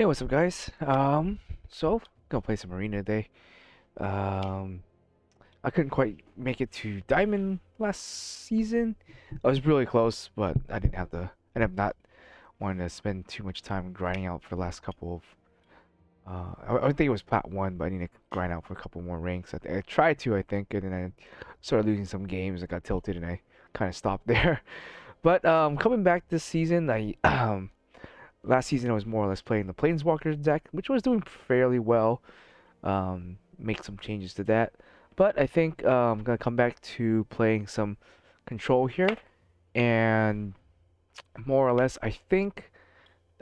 Yeah, what's up, guys? So gonna play some arena today. Um, I couldn't quite make it to Diamond last season. I was really close, but I didn't have the. And I'm not wanting to spend too much time grinding out for the last couple of. I think it was Plat 1, but I need to grind out for a couple more ranks. I tried to, I think, and then I started losing some games. I got tilted, and I kind of stopped there. But coming back this season, I last season I was more or less playing the Planeswalkers deck, which was doing fairly well. Make some changes to that. But I think I'm gonna come back to playing some control here, and more or less, I think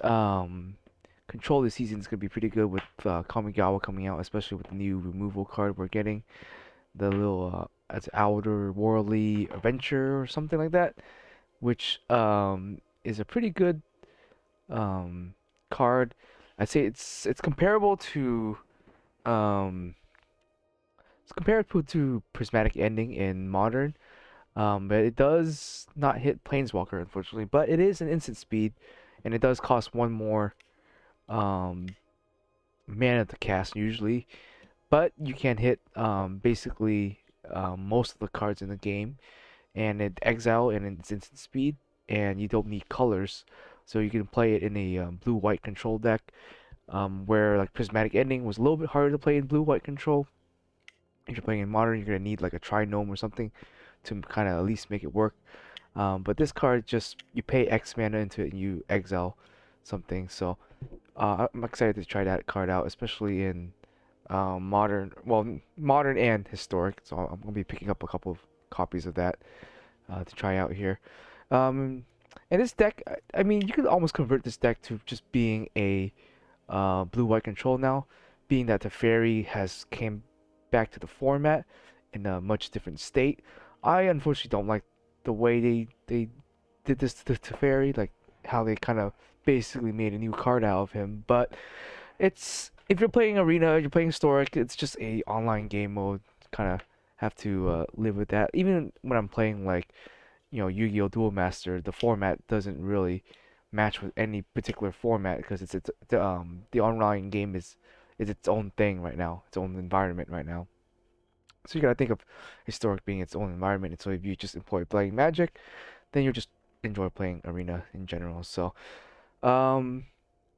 um, control this season is gonna be pretty good with Kamigawa coming out, especially with the new removal card we're getting, the little it's Outer Worldly Adventure or something like that, which is a pretty good um, card. I'd say it's comparable to um, it's comparable to Prismatic Ending in Modern, but it does not hit Planeswalker, unfortunately. But it is an instant speed, and it does cost one more um, mana to cast usually. But you can hit basically most of the cards in the game, and it exile and it's instant speed, and you don't need colors, so you can play it in a blue-white control deck. Where like Prismatic Ending was a little bit harder to play in blue-white control. If you're playing in Modern, you're gonna need like a Trinome or something to kind of at least make it work. But this card just you pay X mana into it and you exile something. So I'm excited to try that card out, especially in modern, well, modern and historic. So I'm gonna be picking up a couple of copies of that to try out here. Um, and this deck, I mean, you could almost convert this deck to just being a blue-white control now, being that the fairy has came back to the format in a much different state. I unfortunately don't like the way they did this to the Teferi, like how they kind of basically made a new card out of him. But it's if you're playing arena, you're playing historic, it's just a online game mode. Kind of have to live with that. Even when I'm playing like Yu-Gi-Oh! Duel Master, the format doesn't really match with any particular format because it's the online game is its own thing right now, its own environment right now. So you gotta think of historic being its own environment. And so if you just employ playing Magic, then you just enjoy playing Arena in general. So um,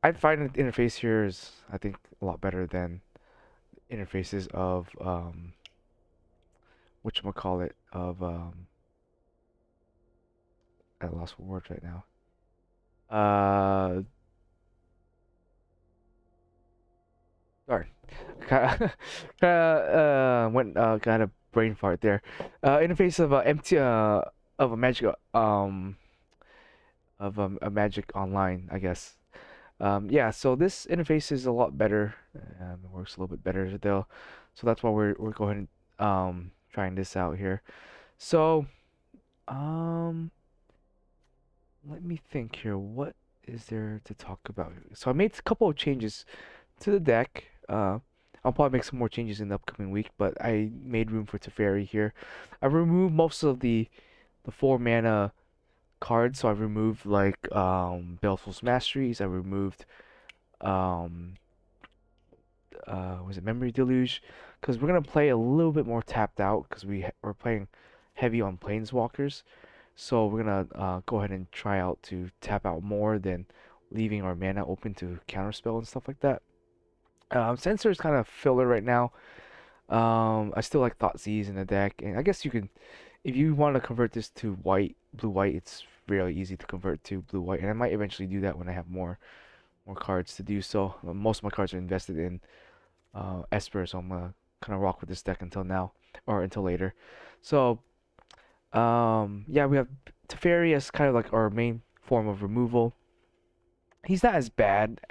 I find the interface here is I think a lot better than interfaces of whatchamacallit of I lost words right now. Uh, Sorry. Went got a brain fart there. Interface of empty of a magic a magic online, I guess. Yeah, so this interface is a lot better. It works a little bit better though. So that's why we're going trying this out here. So um let me think here. What is there to talk about? So I made a couple of changes to the deck. I'll probably make some more changes in the upcoming week, but I made room for Teferi here. I removed most of the 4 mana cards, so I removed like Baleful's Masteries. I removed um was it Memory Deluge? Because we're gonna play a little bit more tapped out because we're playing heavy on Planeswalkers. So we're gonna go ahead and try out to tap out more than leaving our mana open to counterspell and stuff like that. Sensor is kind of filler right now. I still like Thoughtseize in the deck, and I guess you can, if you want to convert this to white, blue-white, it's really easy to convert to blue-white, and I might eventually do that when I have more cards to do so. Most of my cards are invested in Esper, so I'm gonna kind of rock with this deck until now or until later. So yeah, we have Teferi as kind of like our main form of removal. He's not as bad,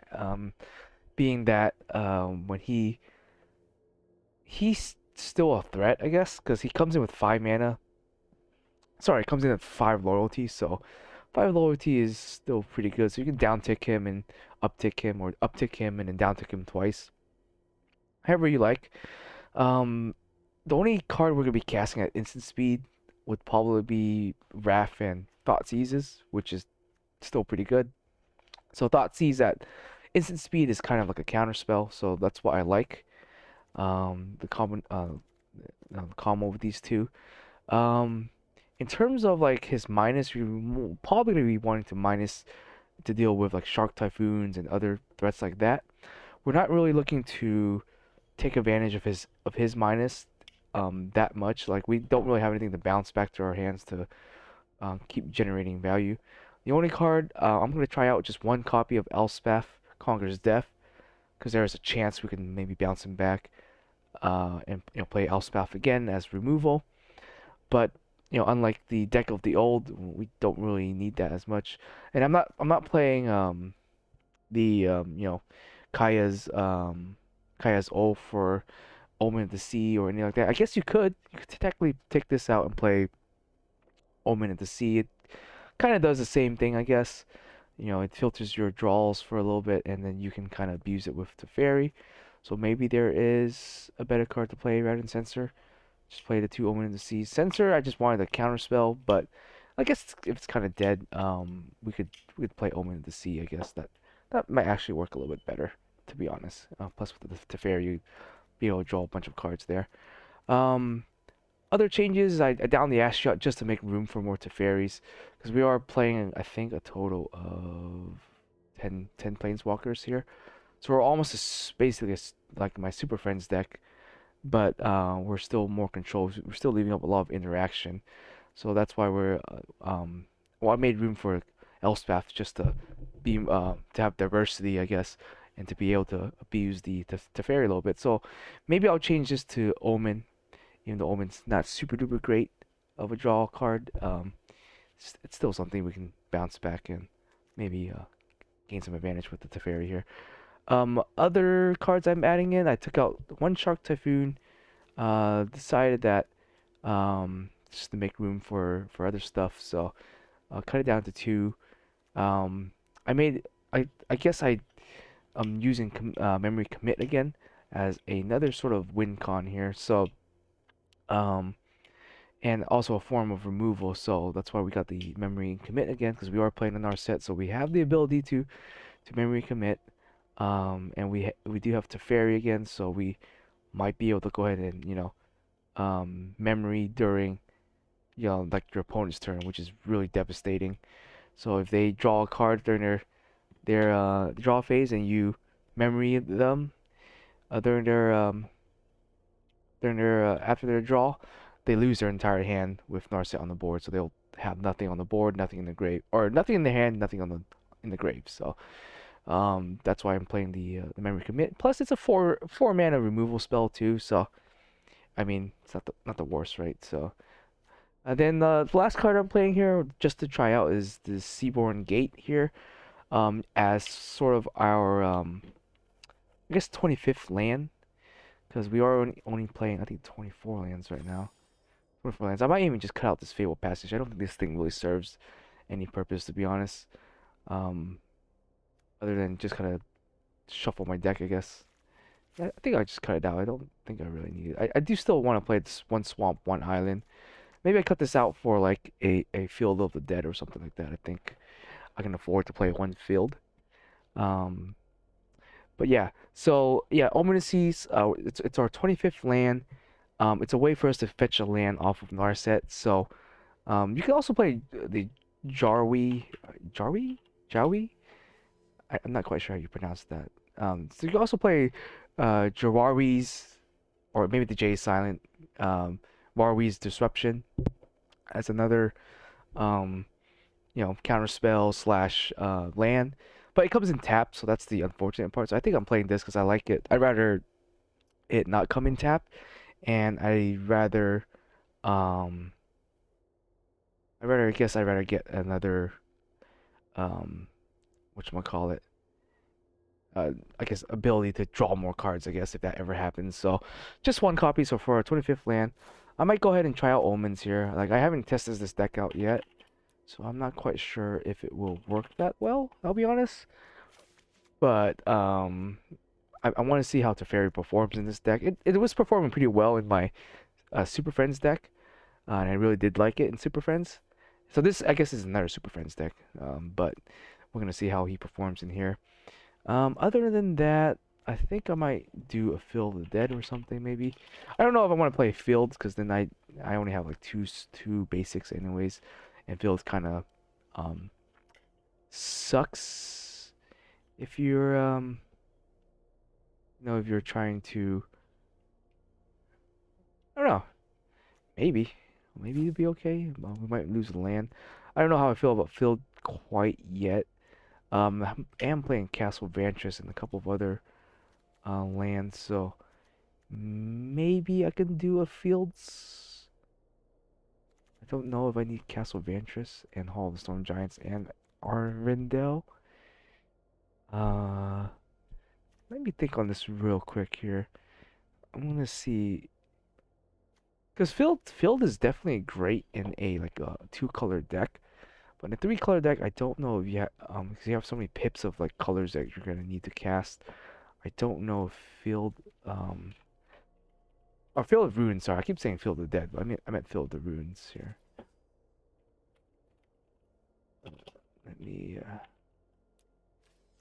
being that when he's still a threat, I guess, because he comes in with 5 mana. Sorry, comes in at 5 loyalty, so 5 loyalty is still pretty good. So you can downtick him and uptick him, or uptick him and then downtick him twice, however you like. Um, the only card we're gonna be casting at instant speed would probably be Wrath and Thoughtseizes, which is still pretty good. So Thoughtseize at Instant speed is kind of like a counter spell, so that's what I like. The combo with these two. Um, in terms of like his minus, you're probably gonna be wanting to minus to deal with like shark typhoons and other threats like that. We're not really looking to take advantage of his minus that much. Like we don't really have anything to bounce back to our hands to keep generating value. The only card I'm gonna try out just one copy of Elspeth Conquers Death because there is a chance we can maybe bounce him back and play Elspeth again as removal. But unlike the deck of the old, we don't really need that as much. And I'm not playing the Kaya's O for Omen of the Sea or anything like that. I guess you could technically take this out and play Omen of the Sea. It kind of does the same thing, I guess. It filters your draws for a little bit, and then you can kind of abuse it with Teferi. So maybe there is a better card to play rather than Censor. Just play the two Omen of the Sea. Censor, I just wanted a counter spell, but I guess if it's kind of dead, we could play Omen of the Sea. I guess that might actually work a little bit better, to be honest. Plus with the Teferi, you be able to draw a bunch of cards there. Um, Other changes, I downed the Ash Shot just to make room for more Teferis, because we are playing, I think, a total of 10 Planeswalkers here. So we're almost basically like my Super Friends deck, but we're still more control. We're still leaving up a lot of interaction. So that's why well, I made room for Elspeth just to to have diversity, I guess, and to be able to abuse the Teferi a little bit. So maybe I'll change this to Omen, even though Omen's not super duper great of a draw card. It's still something we can bounce back and maybe gain some advantage with the Teferi here. Other cards I'm adding in, I took out one Shark Typhoon. Decided that just to make room for other stuff, so I'll cut it down to two. Um, I made I guess I'm using memory commit again as another sort of win con here. So um, and also a form of removal. So that's why we got the memory commit again because we are playing in our set, so we have the ability to memory commit. And we do have Teferi again, so we might be able to go ahead and memory during like your opponent's turn, which is really devastating. So if they draw a card during their draw phase and you memory them during their after their draw, they lose their entire hand with Narset on the board. So they'll have nothing on the board, nothing in the grave, or nothing in the hand, nothing in the grave. So that's why I'm playing the memory commit. Plus, it's a four mana removal spell too. So I mean, it's not the worst, right? So then the last card I'm playing here, just to try out, is the Seaborn Gate here, as sort of our I guess 25th land, because we are only playing I think 24 lands right now. 24 lands. I might even just cut out this Fable Passage. I don't think this thing really serves any purpose, to be honest. Um, Other than just kind of shuffle my deck, I guess. Yeah, I think I just cut it out. I don't think I really need it. I do still want to play this one swamp, one island. Maybe I cut this out for like a Field of the Dead or something like that. I think I can afford to play one field. Um, but yeah, so yeah, Ominacies, it's our 25th land. It's a way for us to fetch a land off of Narset. So you can also play the Jarwi, Jarwi, Jawi. I'm not quite sure how you pronounce that. So you can also play Jawari's, or maybe the J is silent. Warwi's Disruption as another counter spell slash land, but it comes in tap, so that's the unfortunate part. So I think I'm playing this because I like it. I'd rather it not come in tap, and um I'd rather get another call it I guess ability to draw more cards, I guess, if that ever happens. So just one copy. So for our 25th land, I might go ahead and try out Omens here. Like I haven't tested this deck out yet, so I'm not quite sure if it will work that well, I'll be honest. But I want to see how Teferi performs in this deck. It was performing pretty well in my Super Friends deck, and I really did like it in Super Friends. So this, I guess, is another Super Friends deck, but we're gonna see how he performs in here. Other than that, I think I might do a Field of the Dead or something maybe. I don't know if I want to play Fields because then I only have like two basics anyways, and Fields kind of um sucks if you're if you're trying to, I don't know, maybe it'd be okay. We might lose the land. I don't know how I feel about Field quite yet. I am playing Castle Vantress and a couple of other lands, so maybe I can do a Fields. I don't know if I need Castle Vantress and Hall of the Storm Giants and Arvindale. Uh, Let me think on this real quick here. I'm gonna see, because Field is definitely great in a like a two-color deck, but in a three-color deck, I don't know if you have because you have so many pips of like colors that you're gonna need to cast. I don't know if Field or Field of Runes. Sorry, I keep saying Field of Dead, but I meant Field of Runes here. Let me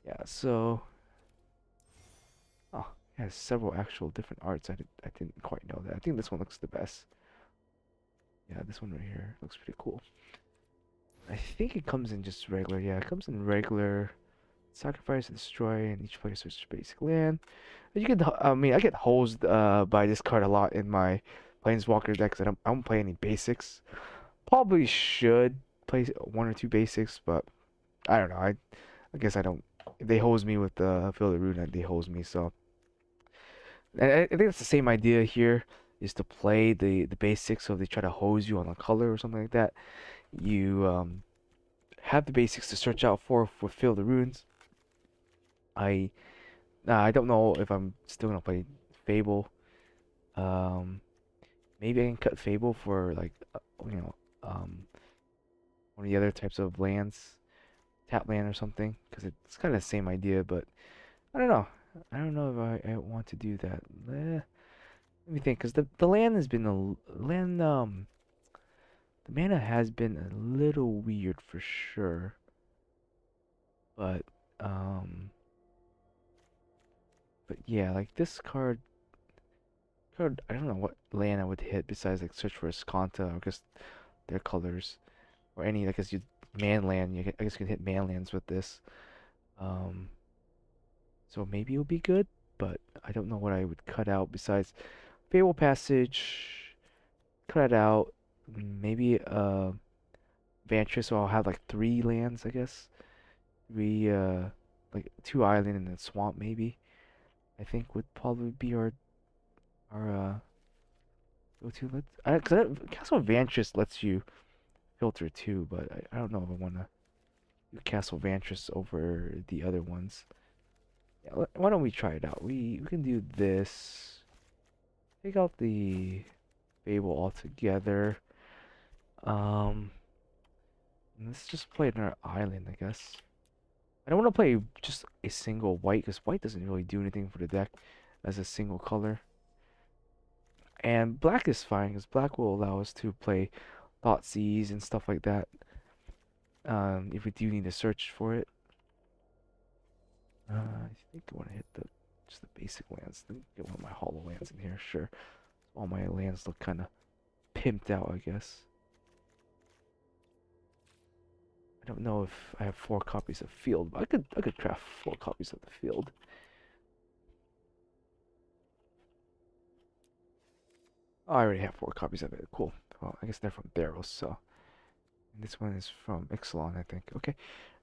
yeah. So oh, it has several actual different arts. I didn't quite know that. I think this one looks the best. Yeah, this one right here looks pretty cool. I think it comes in just regular. Yeah, it comes in regular. Sacrifice and destroy, and each player searches basic land. You can, I mean, I get hosed by this card a lot in my Planeswalker decks. I don't play any basics. Probably should play one or two basics, but I don't know. I guess I don't. If they hose me with the Field of Rune, they hose me. So, and I think it's the same idea here. Is to play the basics. So if they try to hose you on a color or something like that, you have the basics to search out for Field of Runes. I I don't know if I'm still gonna play Fable. Um, Maybe I can cut Fable for like you know um one of the other types of lands, tap land or something, because it's kind of the same idea. But I don't know. I don't know if I want to do that. Let me think, because the land has been land the mana has been a little weird for sure. But um but yeah, like this card, I don't know what land I would hit besides like search for Escanta or just their colors or any. I guess you man land. I guess you can hit man lands with this. Um, so maybe it'll be good, but I don't know what I would cut out besides Fable Passage. Cut it out. Maybe Vantress. So I'll have like three lands, I guess. Three like two island and then swamp maybe. I think would probably be our go to. Castle Vantress lets you filter too, but I don't know if I want to do Castle Vantress over the other ones. Yeah, why don't we try it out? We can do this. Take out the Fable altogether. Um, let's just play another island, I guess. I don't want to play just a single white because white doesn't really do anything for the deck as a single color. And black is fine because black will allow us to play Thoughtseize and stuff like that. If we do need to search for it. I think I want to hit just the basic lands. Let me get one of my hollow lands in here. Sure. All my lands look kind of pimped out, I guess. I don't know if I have 4 copies of Field, but I could craft 4 copies of the Field. Oh, I already have 4 copies of it. Cool. Well, I guess they're from Theros, so. And this one is from Ixalan, I think. Okay.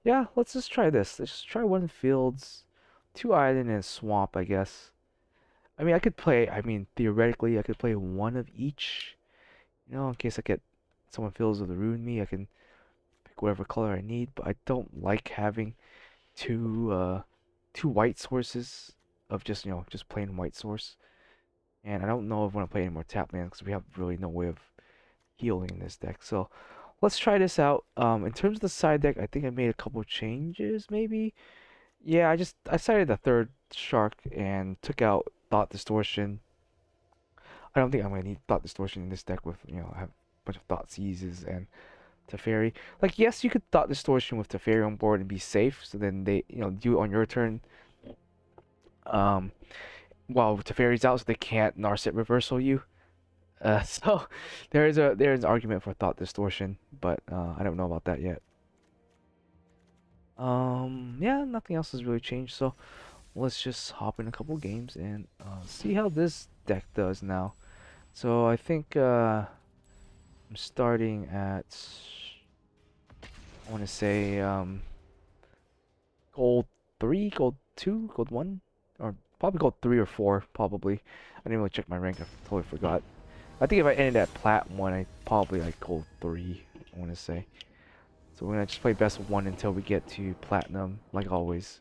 Yeah, let's just try this. Let's just try one Fields, 2 island, and swamp, I guess. I mean, theoretically, I could play one of each. In case I get someone feels of the ruin me, I can pick whatever color I need. But I don't like having two white sources of just plain white source. And I don't know if I want to play any more tap lands because we have really no way of healing in this deck. So let's try this out. In terms of the side deck, I think I made a couple changes, maybe. Yeah, I sided the third shark and took out Thought Distortion. I don't think I'm gonna need Thought Distortion in this deck with I have a bunch of Thought Seizes and Teferi. Like yes, you could Thought Distortion with Teferi on board and be safe. So then they do it on your turn, Um, while Teferi's out, so they can't Narset reversal you. So there's an argument for thought distortion, but I don't know about that yet. Yeah, nothing else has really changed. So let's just hop in a couple games and see how this deck does now. So I think I'm starting at, I want to say gold 3, gold 2, gold 1, or probably gold 3 or 4 probably. I didn't really check my rank. I totally forgot. I think if I ended at plat 1, I probably like gold 3, I want to say. So we're gonna just play best of 1 until we get to platinum, like always.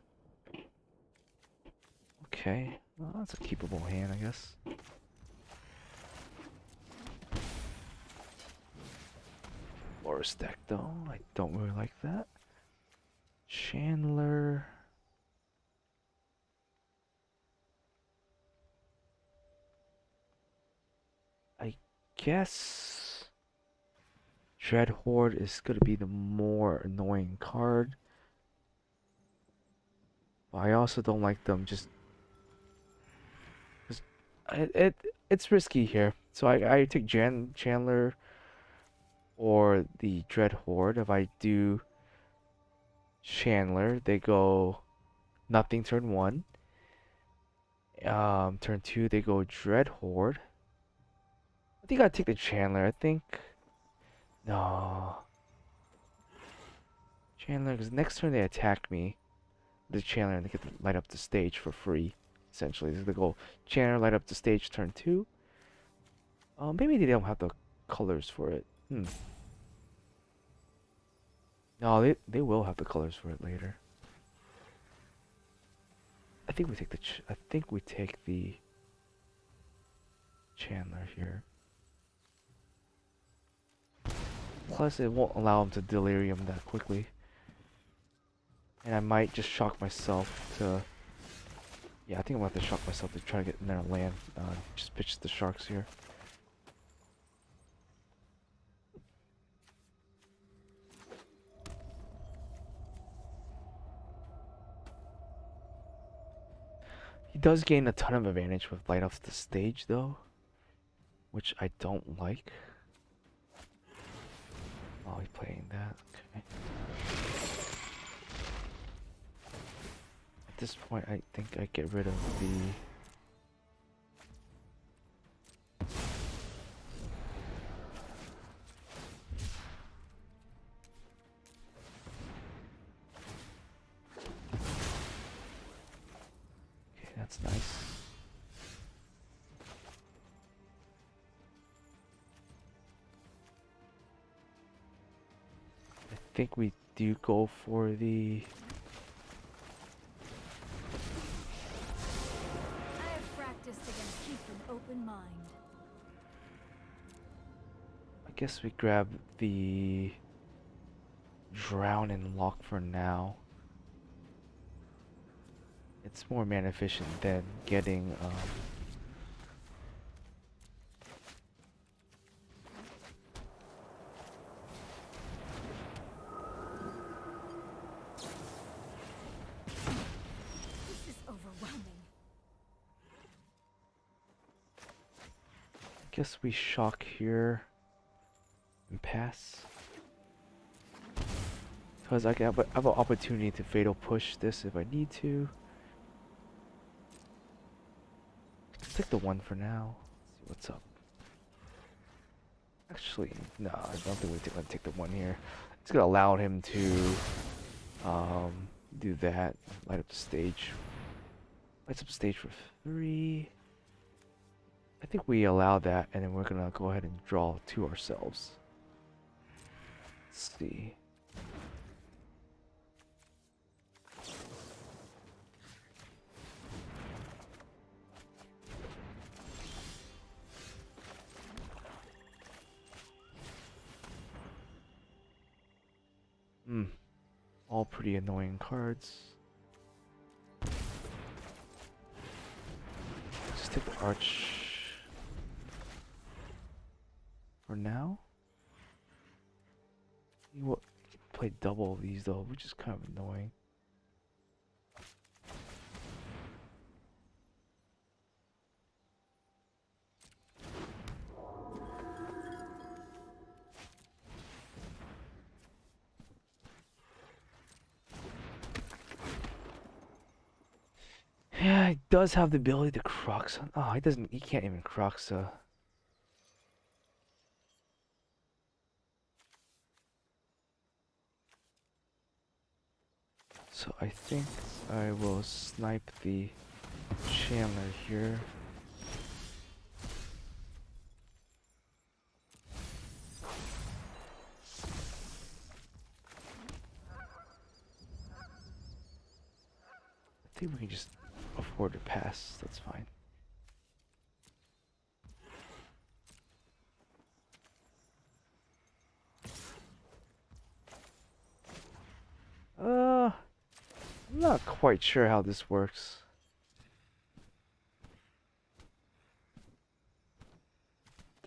Okay, well, that's a keepable hand, I guess. Loris deck though, I don't really like that. Chandler. I guess Dread Horde is gonna be the more annoying card. But I also don't like them just it's risky here. So I take Chandler or the Dread Horde. If I do Chandler, they go nothing turn 1. Turn 2 they go Dread Horde. I think I'd take the Chandler. I think no. Chandler, because next turn they attack me. The Chandler and they get to light up the stage for free. Essentially, this is the goal. Chandler light up the stage turn 2. Maybe they don't have the colors for it. No, they will have the colors for it later. I think we take the Chandler here. Plus, it won't allow him to delirium that quickly. And I might just shock myself to. Yeah, I think I'm gonna have to shock myself to try to get another land. Just pitch the sharks here. He does gain a ton of advantage with light off the stage though, which I don't like. Oh, he's playing that. Okay. At this point, I think I get rid of the. Okay, that's nice. I think we do go for the. I have practiced against keep an open mind. I guess we grab the drown and lock for now. It's more mana efficient than getting This is overwhelming. I guess we shock here and pass. Because I have an opportunity to fatal push this if I need to. Let's take the 1 for now. See what's up. Actually, no, I don't think we're gonna take the 1 here. It's gonna allow him to do that. Light up the stage. Lights up the stage for 3. I think we allow that, and then we're gonna go ahead and draw 2 ourselves. Let's see. All pretty annoying cards. Just take the arch for now. You will play double of these though, which is kind of annoying. Yeah, he does have the ability to Crux. Oh, he doesn't. He can't even Crux. So I think I will snipe the Chandler here. I think we can just afford to pass. That's fine. I'm not quite sure how this works.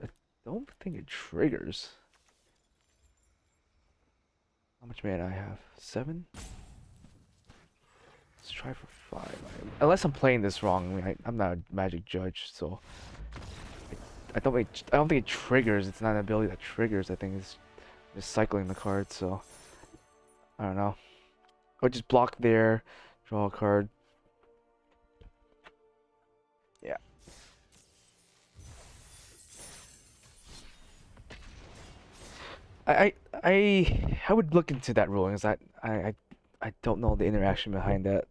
I don't think it triggers. How much mana I have? 7? Let's try for 5. Unless I'm playing this wrong. I mean, I'm not a magic judge, so I don't think it triggers. It's not an ability that triggers. I think it's just cycling the cards. So I don't know. I'll just block there, draw a card. Yeah. I would look into that ruling. Is that I don't know the interaction behind that.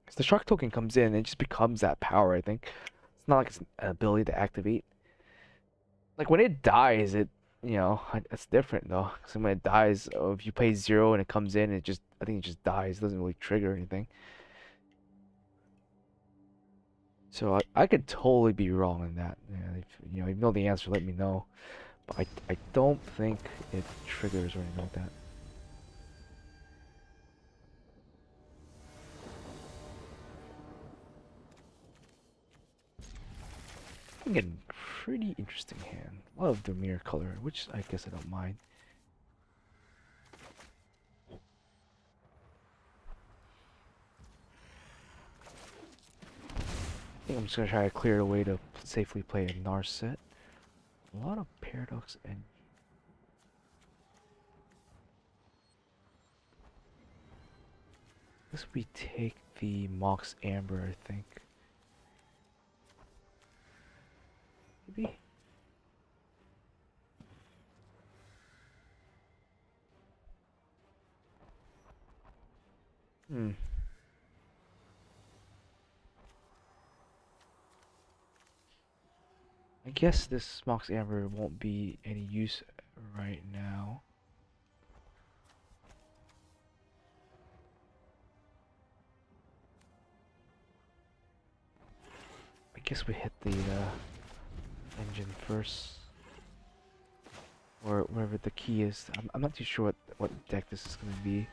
Because the shark token comes in and it just becomes that power. I think it's not like it's an ability to activate. Like when it dies, it's different though. Because when it dies, if you pay 0 and it comes in, I think it just dies. It doesn't really trigger anything. So I could totally be wrong in that. If you know the answer, let me know. But I don't think it triggers or anything like that. I'm getting pretty interesting hand. A lot of the mirror color, which I guess I don't mind. I think I'm just gonna try to clear a way to safely play a Narset. A lot of Paradox and I guess we take the Mox Amber, I think. Maybe? Hmm. I guess this Mox Amber won't be any use right now. I guess we hit the engine first. Or wherever the key is. I'm not too sure what deck this is going to be.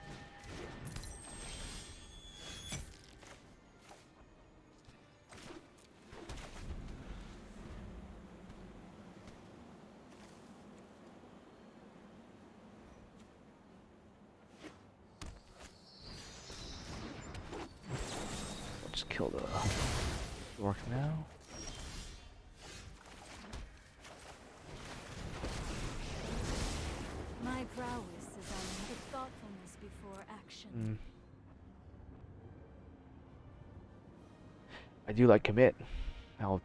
I'll just kill the orc now. My prowess is on the thoughtfulness before action. Mm. I do like commit. I'll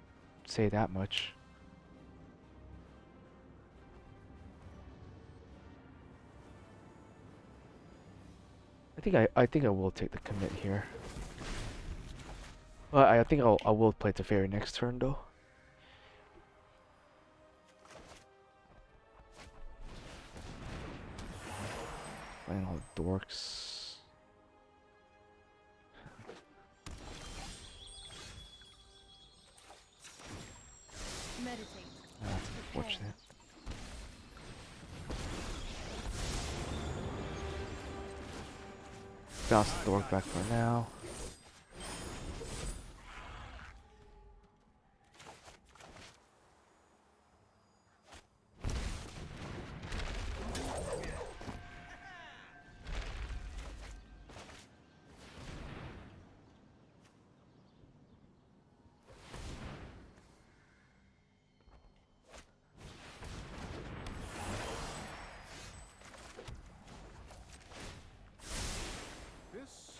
say that much. I think I will take the commit here. But I think I will play the fairy next turn though. Playing all the dorks. Meditate. That's unfortunate. Bounce the dork back for now.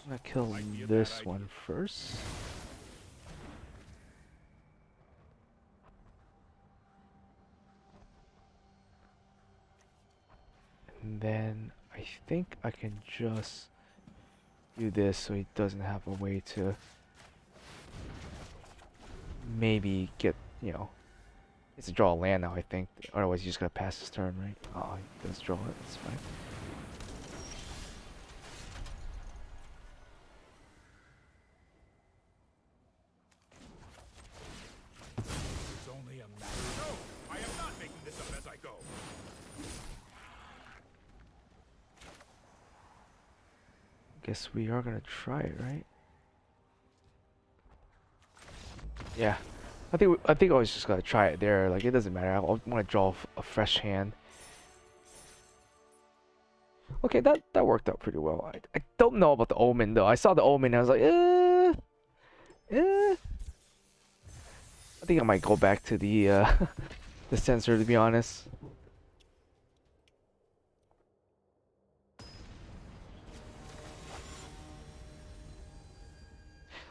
I'm gonna kill this one first. And then I think I can just do this so he doesn't have a way to maybe get, you know, he has to draw a land now, I think. Otherwise, he's just gonna pass his turn, right? Oh, he does draw it. That's fine. It's only a matter. No, I am not making this up as I go. Guess we are gonna try it, right? Yeah. I think I was just gonna try it there. Like, it doesn't matter. I want to draw a fresh hand. Okay, that worked out pretty well. I don't know about the omen though. I saw the omen and I was like, eh. I think I might go back to the the sensor, to be honest.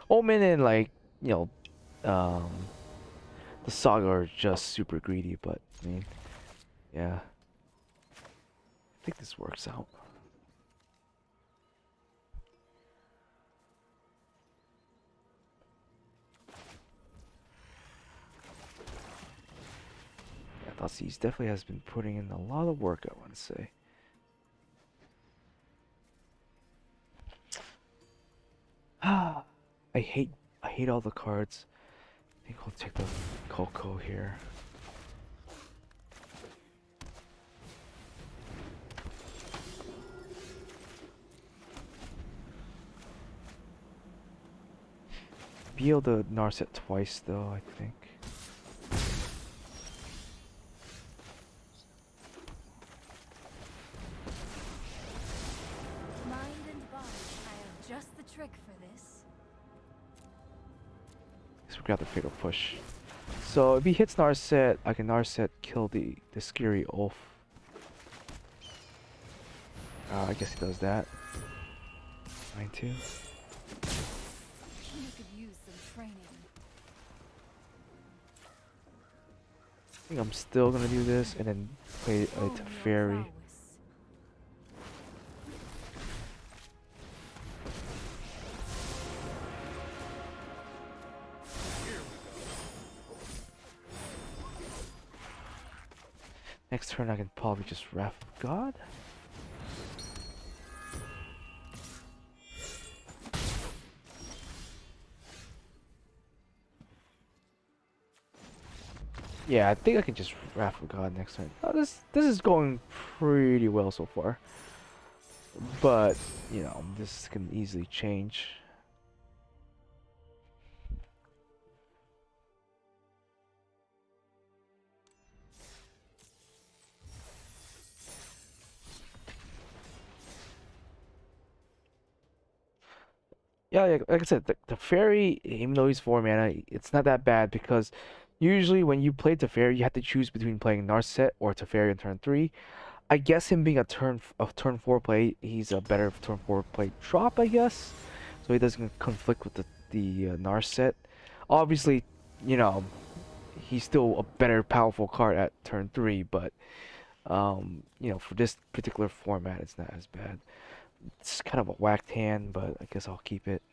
Omen and, like, you know, the Saga are just super greedy, but I mean, yeah. I think this works out. Yeah, Thoughtseize definitely has been putting in a lot of work, I want to say. Ah, I hate all the cards. I think I'll take the Coco here. Be able to Narset twice though, I think. Mind and body, I have just the trick for this. So we got the fatal push. So if he hits Narset, I can Narset kill the scary Ulf. I guess he does that. Mine too. You could use some training. I think I'm still gonna do this and then play a Hone your Teferi. prowess. Next turn I can probably just Wrath of God. Yeah, I think I can just Wrath of God next turn. Oh, this is going pretty well so far. But, you know, this can easily change. Yeah, like I said, the fairy, even though he's 4 mana, it's not that bad because usually when you play Teferi, you have to choose between playing Narset or Teferi on turn 3. I guess him being a turn 4 play, he's a better turn 4 play drop, I guess. So he doesn't conflict with the Narset. Obviously, you know, he's still a better powerful card at turn 3, but you know, for this particular format, it's not as bad. It's kind of a whacked hand, but I guess I'll keep it.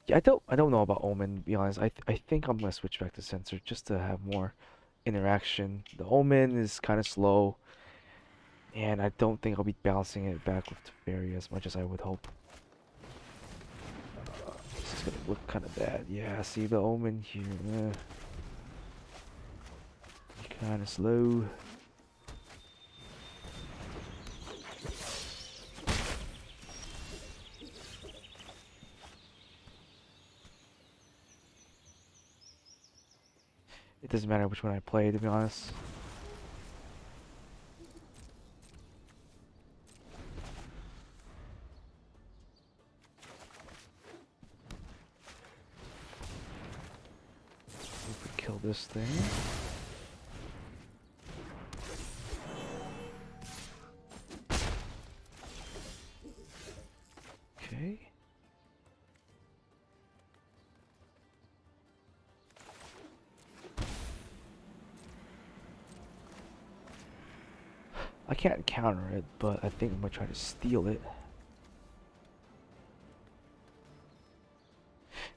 Yeah, I don't know about Omen, to be honest. I think I'm gonna switch back to Sensor just to have more interaction. The Omen is kind of slow, and I don't think I'll be balancing it back with Teferi as much as I would hope. This is gonna look kind of bad. Yeah, see the Omen here. Kind of slow. It doesn't matter which one I play, to be honest. We could kill this thing. Okay. I can't counter it, but I think I'm gonna try to steal it.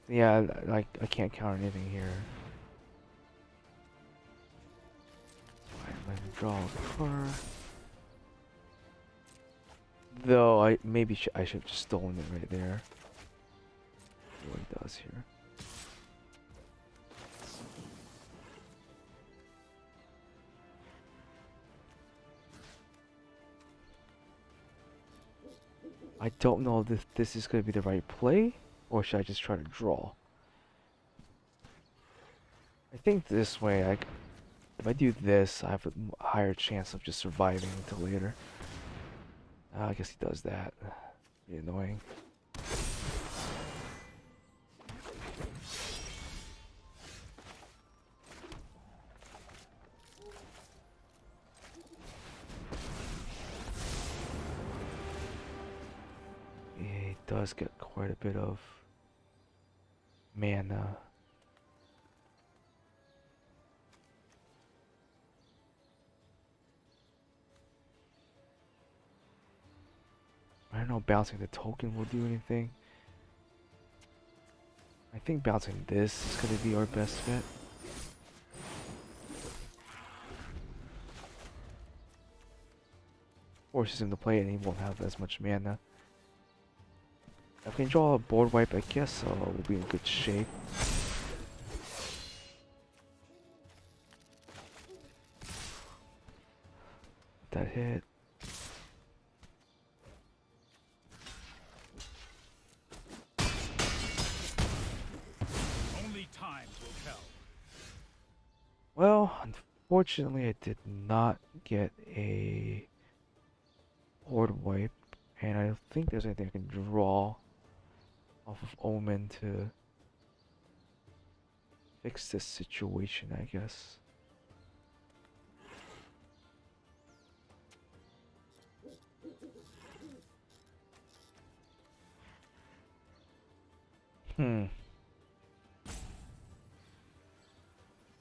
Yeah, like I can't counter anything here. I'm gonna draw a card. Though I maybe I should have just stolen it right there. See what it does here. I don't know if this is gonna be the right play, or should I just try to draw? I think this way, if I do this, I have a higher chance of just surviving until later. I guess he does that. Be annoying. Yeah, he does get quite a bit of mana. I don't know if bouncing the token will do anything. I think bouncing this is gonna be our best bet. Forces him to play it and he won't have as much mana. If I can draw a board wipe, I guess we'll be in good shape. That hit. Only time will tell. Well, unfortunately, I did not get a board wipe, and I don't think there's anything I can draw off of Omen to fix this situation, I guess. Hmm.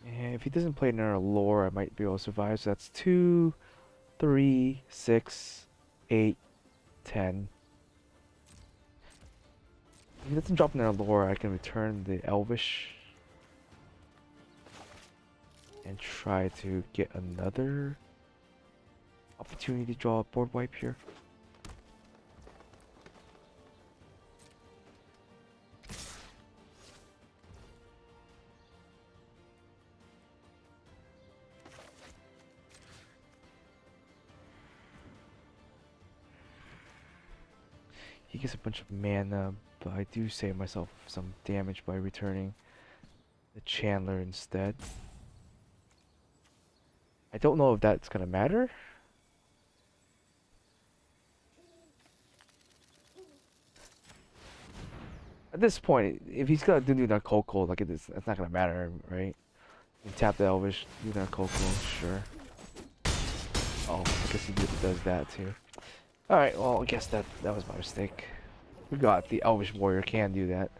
And if he doesn't play another lore, I might be able to survive. So that's 2, 3, 6, 8, 10. If he doesn't drop another lore, I can return the Elvish and try to get another opportunity to draw a board wipe here. He gets a bunch of mana, but I do save myself some damage by returning the Chandler instead. I don't know if that's gonna matter. At this point, if he's gonna do that Coco, like it's not gonna matter, right? You tap the Elvish, do that Coco, sure. Oh, I guess he does that too. Alright, well, I guess that was my mistake. Forgot the Elvish Warrior can do that.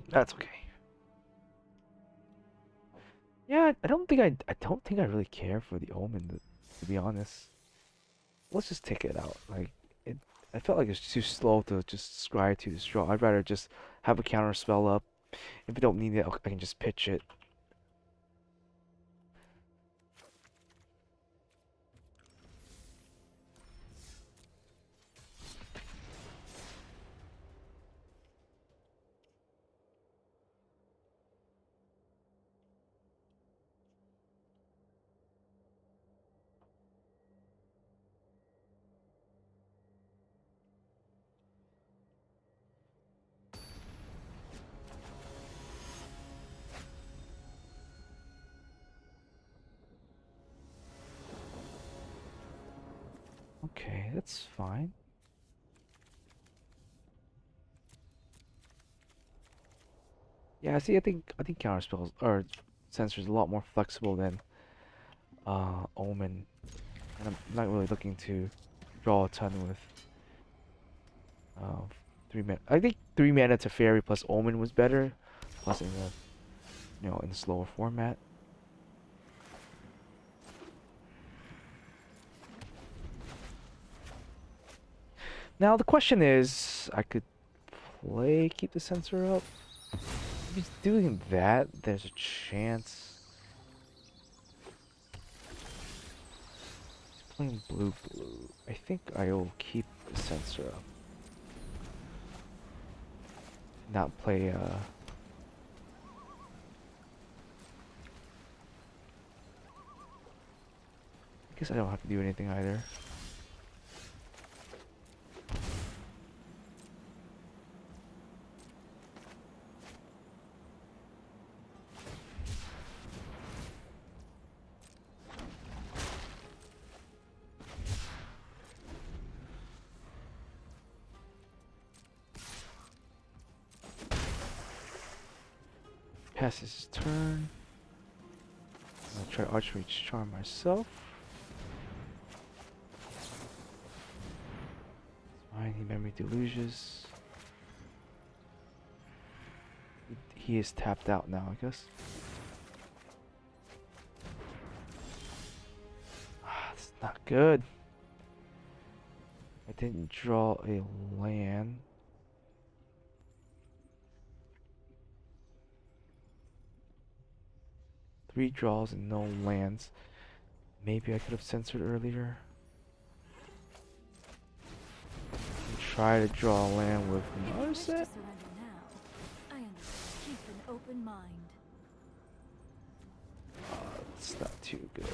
That's okay. Yeah, I don't think I really care for the Omen, to be honest. Let's just take it out. Like, I felt like it's too slow to just scry to this draw. I'd rather just have a counter spell up. If I don't need it, I can just pitch it. Okay, that's fine. Yeah, see, I think counter spells or sensors are a lot more flexible than Omen, and I'm not really looking to draw a ton with uh 3 mana. I think 3 mana to Fairy plus Omen was better, plus in the in the slower format. Now the question is, I could play keep the sensor up. If he's doing that, there's a chance. He's playing blue. I think I'll keep the sensor up. Not play I guess I don't have to do anything either. Passes his turn. I'll try Archmage Charm myself. Fine, he memory deluges. He is tapped out now, I guess. Ah, it's not good. I didn't draw a land. Three draws and no lands. Maybe I could have censored earlier. And try to draw a land with If you another wish to set. surrender now, I understand. Keep an open mind. It's not too good.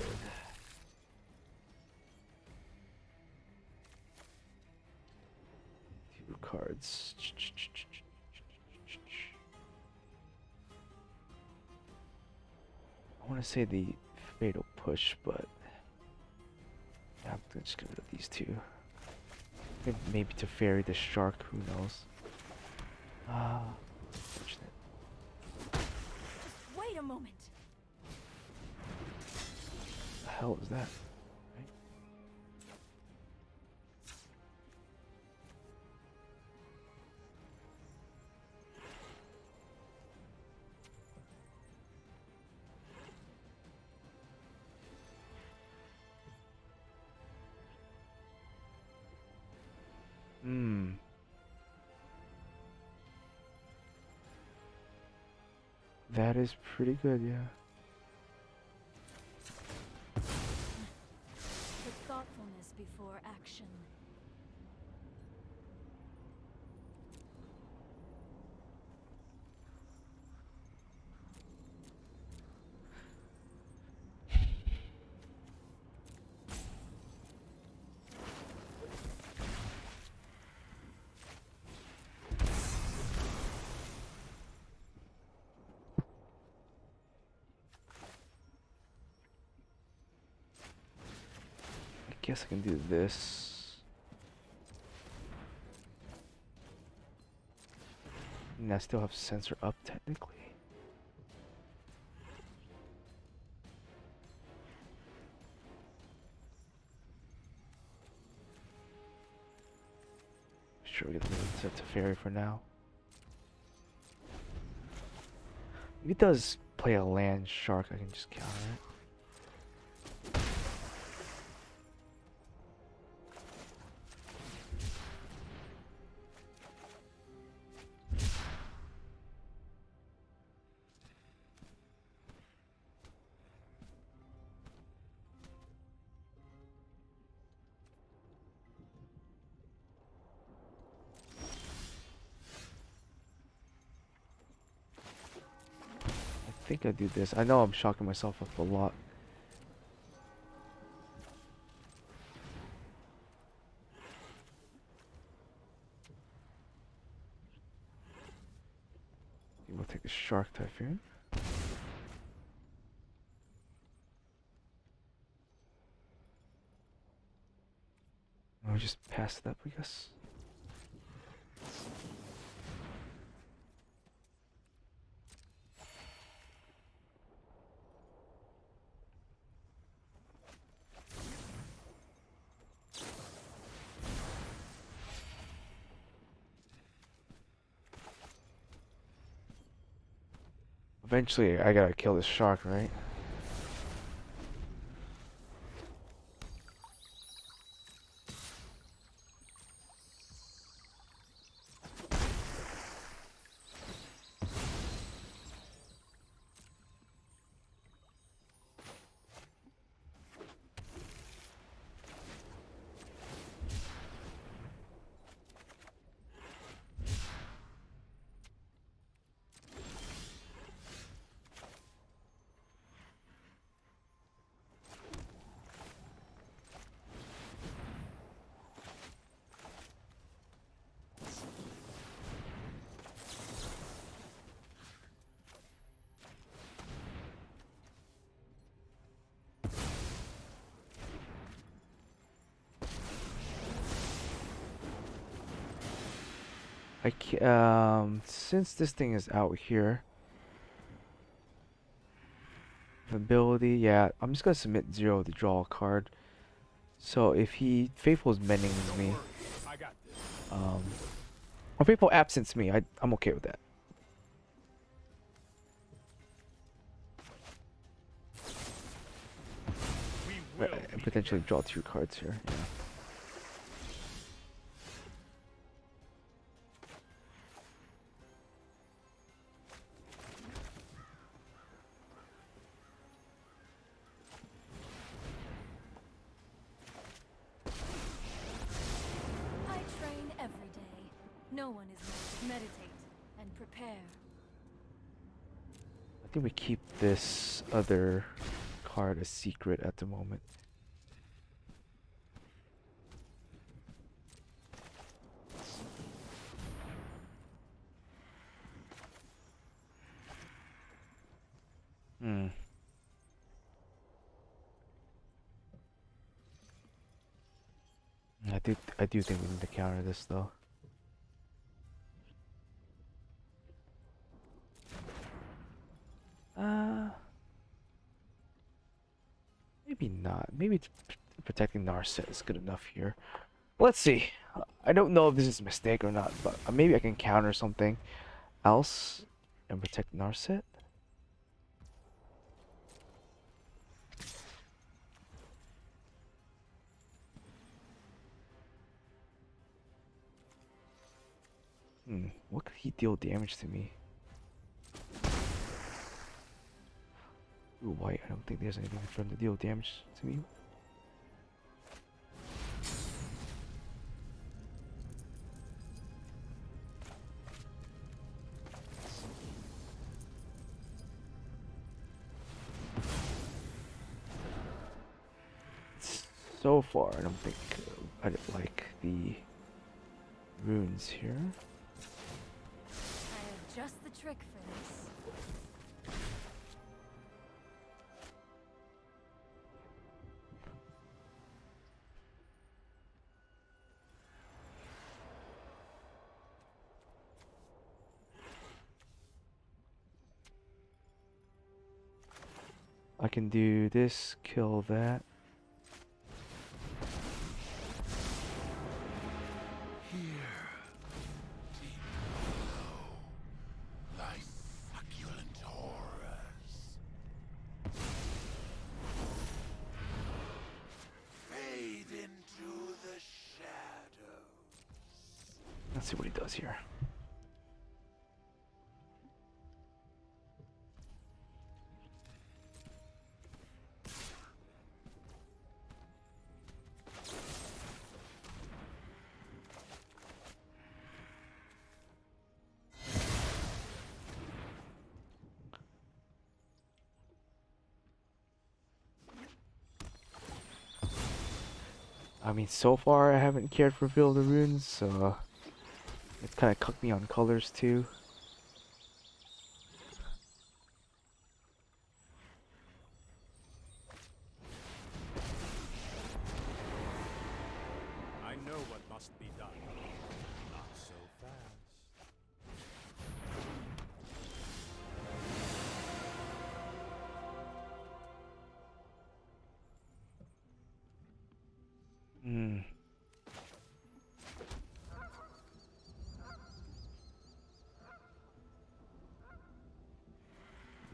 Two cards. I want to say the fatal push, but I'm just get rid of these two. Maybe to ferry the shark, who knows? Ah, unfortunate. Wait a moment. The hell is that? Right? Hmm. That is pretty good, yeah. Put thoughtfulness before action. I guess I can do this. And I still have sensor up technically. Sure, we get the set to fairy for now. If he does play a land shark, I can just counter it. I think I do this. I know I'm shocking myself up a lot. We'll take the shark typhoon. I'll just pass it up, I guess. Eventually, I gotta kill this shark, right? Since this thing is out here, ability, yeah, I'm just gonna submit 0 to draw a card. So if he Faithful's Mendings Don't me, worry, I got this. um, or Faithful Absence me, I'm okay with that. We But will I meet potentially again. draw 2 cards here. Yeah. I train every day. No one is meant to meditate and prepare. I think we keep this other card a secret at the moment. Hmm. I do think we need to counter this though. Uh, maybe not. Maybe protecting Narset is good enough here. Let's see. I don't know if this is a mistake or not, but maybe I can counter something else and protect Narset. What could he deal damage to me? Ooh, white. I don't think there's anything for him to deal damage to me. So far, I don't think I don't like the runes here. I have just the trick for this. I can do this, kill that. Here, deep below, lie succulent horrors. Fade into the shadows. Let's see what he does here. I mean, so far I haven't cared for Build the Runes, so it's kind of cucked me on colors too. I know what must be done. Not so fast. Hmm.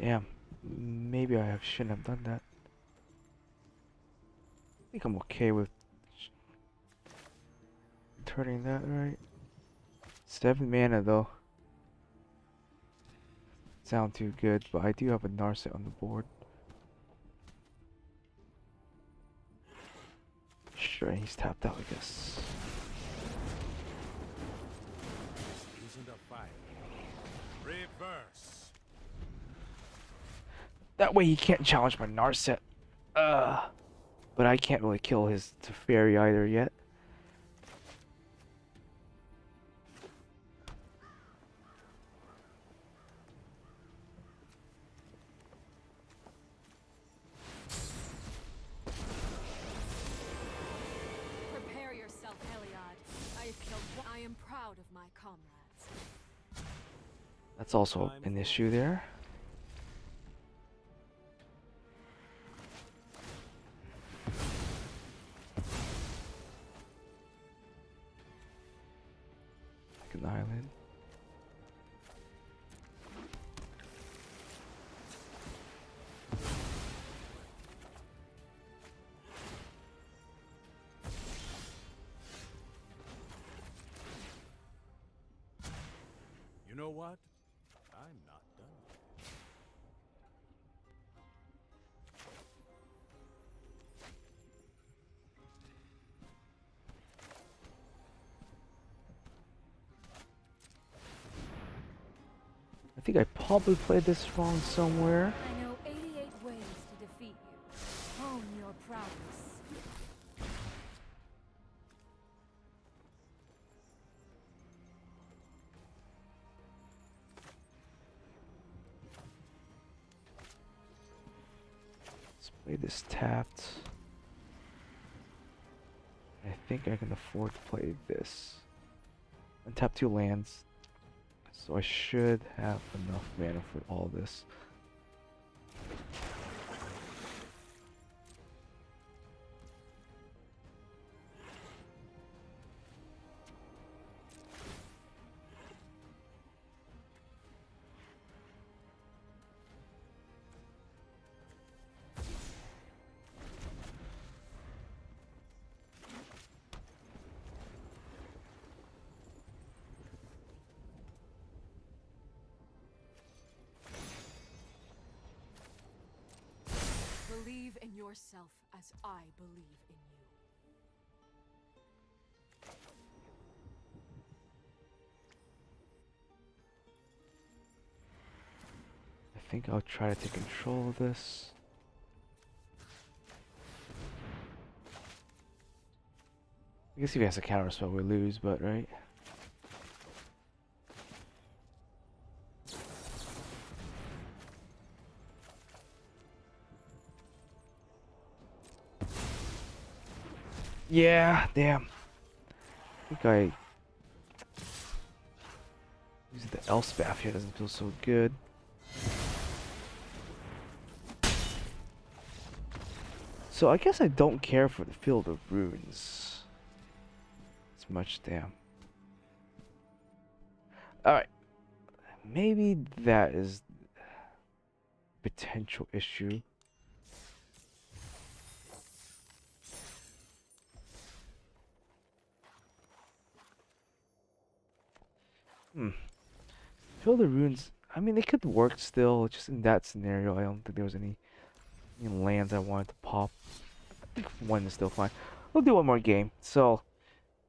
Damn. Maybe shouldn't have done that. I think I'm okay with turning that right. 7 mana though. Sound too good, but I do have a Narset on the board. Sure, he's tapped out, I guess. This isn't a fight. Reverse. That way he can't challenge my Narset. But I can't really kill his Teferi either yet. Prepare yourself, Heliod. I have killed one. I am proud of my comrades. That's also an issue there. Like an island. You know what? I'm not done yet. I think I probably played this wrong somewhere. I know 88 ways to defeat you. Hone your prowess. Let's play this tapped. I think I can afford to play this. And tap 2 lands. So I should have enough mana for all this. Believe in yourself as I believe in you. I think I'll try to take control of this. I guess if he has a counter spell, we lose, but right? Yeah, damn. I think I using the Elspeth here doesn't feel so good. So I guess I don't care for the Field of Runes as much, damn. Alright. Maybe that is a potential issue. Field of Runes, I mean, they could work still, just in that scenario. I don't think there was any lands I wanted to pop. I think one is still fine. We'll do one more game. So,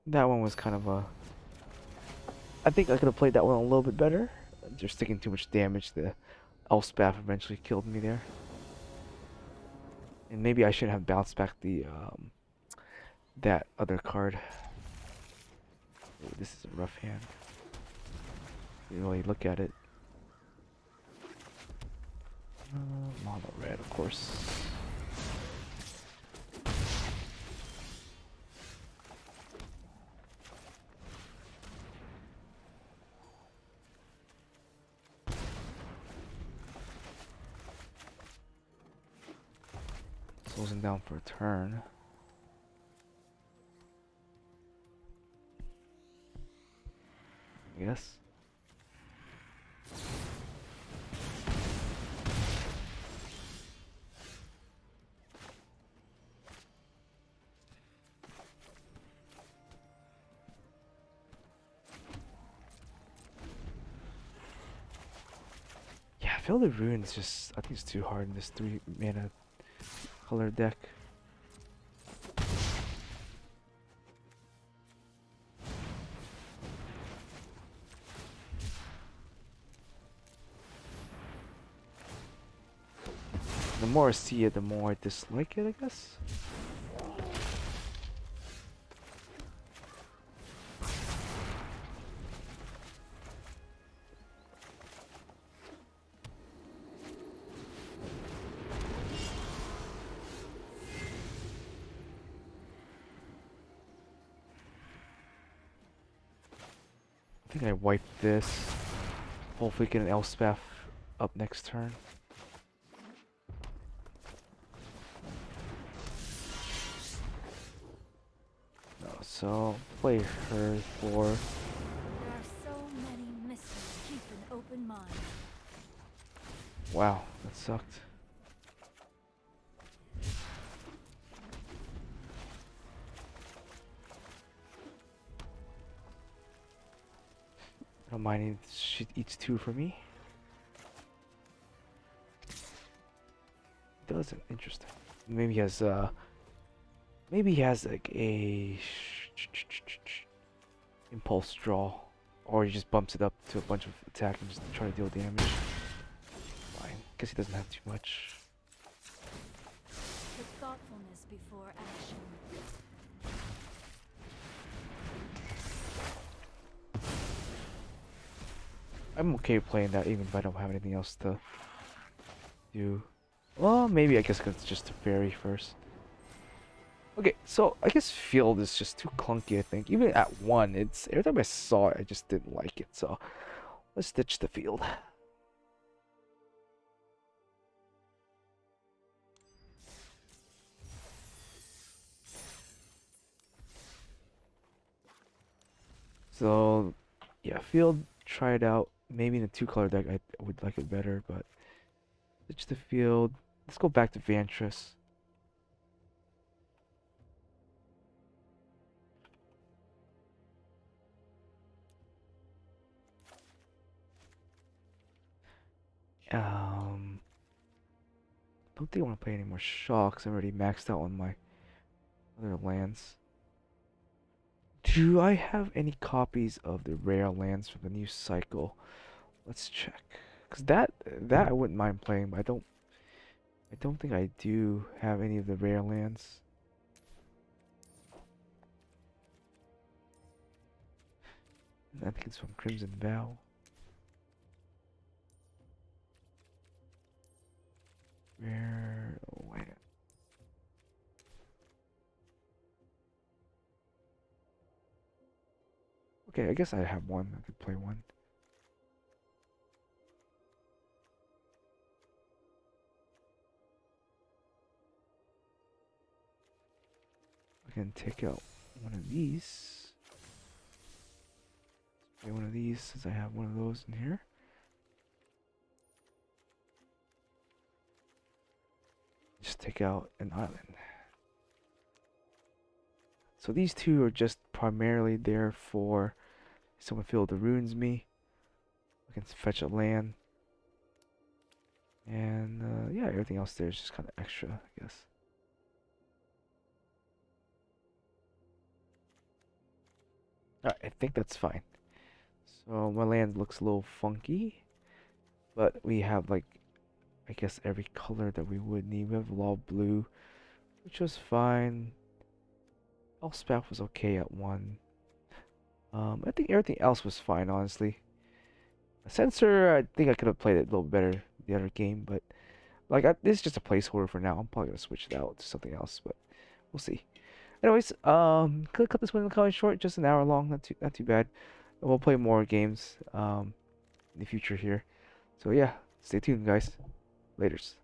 that one was kind of a... I think I could have played that one a little bit better. Just taking too much damage. The Elspeth eventually killed me there. And maybe I should have bounced back the that other card. Ooh, this is a rough hand. You really look at it. Mono red, of course. Slows him down for a turn. Yes. Yeah, Field of Runes just, I think it's too hard in this 3 mana color deck. The more I see it, the more I dislike it, I guess. I think I wiped this. Hopefully get an Elspeth up next turn. No, so play her for. There are so many mysteries. Keep an open mind. Wow, that sucked. I don't mind if she eats 2 for me. Doesn't, interesting. Maybe he has like a impulse draw, or he just bumps it up to a bunch of attack and just try to deal damage. Fine, guess he doesn't have too much. Put thoughtfulness before action. I'm okay playing that even if I don't have anything else to do. Well, maybe I guess 'cause it's just a fairy first. Okay, so I guess field is just too clunky, I think. Even at 1, it's every time I saw it, I just didn't like it. So let's ditch the field. So yeah, field, try it out. Maybe in a 2-color deck I would like it better, but ditch the field. Let's go back to Vantress. Don't think I want to play any more shocks. I'm already maxed out on my other lands. Do I have any copies of the rare lands from the new cycle? Let's check. Cause that I wouldn't mind playing, but I don't think I do have any of the rare lands. I think it's from Crimson Vow. Rare. Oh, wait. Okay, I guess I have one. I could play one. I can take out one of these. Play one of these since I have one of those in here. Just take out an island. So these 2 are just primarily there for someone feel the runes me. I can fetch a land. And yeah, everything else there is just kind of extra, I guess. Alright, I think that's fine. So my land looks a little funky, but we have like, I guess every color that we would need. We have a lot of blue, which was fine. Elspeth was okay at 1. I think everything else was fine, honestly. A sensor, I think I could have played it a little better the other game, but like this is just a placeholder for now. I'm probably gonna switch it out to something else, but we'll see. Anyways, could cut this one kind of short, just an hour long, not too bad. We'll play more games in the future here. So yeah, stay tuned, guys. Laters.